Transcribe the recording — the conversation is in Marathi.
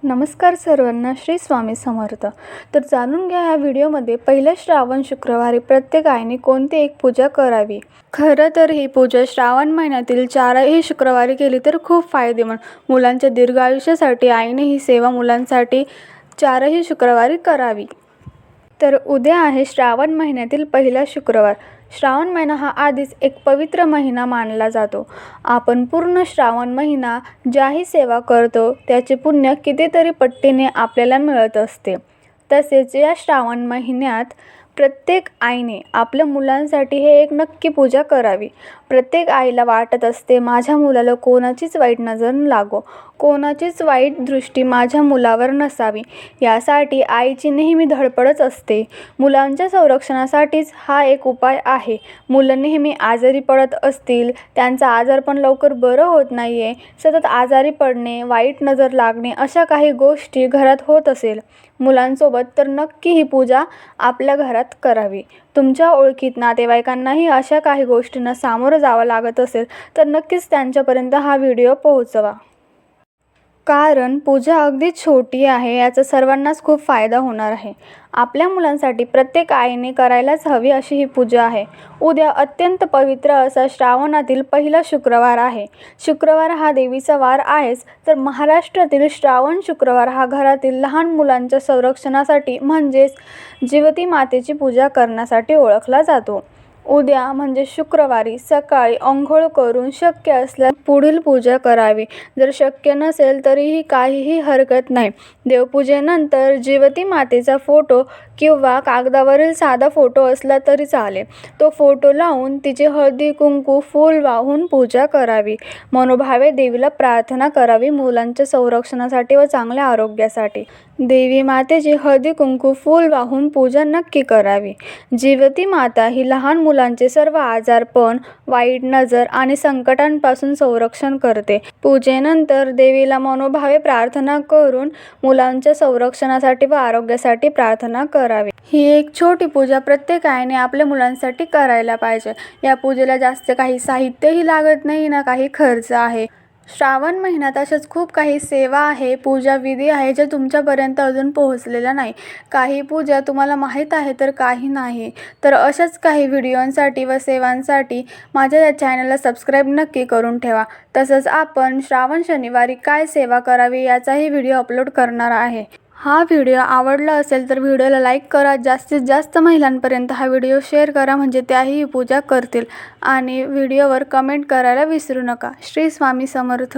नमस्कार सर्वांना, श्री स्वामी समर्थ। तर जाणून घ्या या व्हिडिओमध्ये पहिल्या श्रावण शुक्रवारी प्रत्येक आईने कोणती एक पूजा करावी। खरं तर ही पूजा श्रावण महिन्यातील 4ही शुक्रवारी केली तर खूप फायदेमंद। मुलांच्या दीर्घ आयुष्यासाठी आईने ही सेवा मुलांसाठी 4ही शुक्रवारी करावी। तर उद्या आहे श्रावण महिन्यातील पहिला शुक्रवार। श्रावण महिना हा आधीच एक पवित्र महिना मानला जातो। आपण पूर्ण श्रावण महिना ज्याही सेवा करतो त्याचे पुण्य कितीतरी पटीने आपल्याला मिळत असते। तसेच या श्रावण महिन्यात प्रत्येक आईने आपल्या मुलांसाठी हे एक नक्की पूजा करावी। प्रत्येक आईला वाटत असते माझ्या मुलाला कोणाचीच वाईट नजर लागो, कोणाचीच वाईट दृष्टी माझ्या मुलावर नसावी, यासाठी आईची नेहमी धडपडच असते। मुलांच्या संरक्षणासाठीच हा एक उपाय आहे। मुलं नेहमी आजारी पडत असतील, त्यांचं आजारपण लवकर बरं होत नाहीये, सतत आजारी पडणे, वाईट नजर लागणे अशा काही गोष्टी घरात होत असेल मुलांसोबत, तर नक्की ही पूजा आपल्या घरात करावी। तुमच्या ओळखीत नातेवाईकांनाही अशा काही गोष्टींना सामोरं जावं लागत असेल तर नक्कीच त्यांच्यापर्यंत हा व्हिडिओ पोहोचवा। कारण पूजा अगदी छोटी आहे, याचा सर्वांनाच खूप फायदा होणार आहे। आपल्या मुलांसाठी प्रत्येक आईने करायलाच हवी अशी ही पूजा आहे। उद्या अत्यंत पवित्र असा श्रावणातील पहिला शुक्रवार आहे। शुक्रवार हा देवीचा वार आहेच, तर महाराष्ट्रातील श्रावण शुक्रवार हा घरातील लहान मुलांच्या संरक्षणासाठी म्हणजेच जिवती मातेची पूजा करण्यासाठी ओळखला जातो। उद्या म्हणजे शुक्रवारी सकाळी अंघोळ करून शक्य असल्यास पुढील पूजा करावी। जर शक्य नसेल तरीही काहीही हरकत नाही। देवपूजेनंतर जिवती मातेचा फोटो किंवा कागदावरील साधा फोटो असला तरी चालेल, तो फोटो लावून तिचे हळदी कुंकू फूल वाहून पूजा करावी। मनोभावे देवीला प्रार्थना करावी मुलांच्या संरक्षणासाठी व चांगल्या आरोग्यासाठी। देवी मातेची हळदी कुंकू फूल वाहून पूजा नक्की करावी। जिवती माता ही लहान मुलांचे सर्व आजारपण, वाईट नजर आणि संकटांपासून संरक्षण करते। पूजेनंतर देवीला मनोभावे प्रार्थना करून मुलांच्या संरक्षणासाठी व आरोग्यासाठी प्रार्थना करावी। ही एक छोटी पूजा प्रत्येक आईने आपल्या मुलांसाठी करायला पाहिजे। या पूजेला जास्त काही साहित्यही लागत नाही ना काही खर्च आहे। श्रावण महिन्यात अशाच खूप काही सेवा आहे, पूजा विधी आहे ज्या तुमच्यापर्यंत अजून पोहोचलेल्या नाही। काही पूजा तुम्हाला माहीत आहे तर काही नाही। तर अशाच काही व्हिडिओंसाठी व सेवांसाठी माझ्या या चॅनलला सबस्क्राईब नक्की करून ठेवा। तसंच आपण श्रावण शनिवारी काय सेवा करावी याचाही व्हिडिओ अपलोड करणार आहे। हा व्हिडिओ आवडला असेल तर व्हिडिओला लाईक करा, जास्तीत जास्त महिलांपर्यंत हा व्हिडिओ शेअर करा म्हणजे त्याही ही पूजा करतील, आणि व्हिडिओवर कमेंट करायला विसरू नका। श्री स्वामी समर्थ।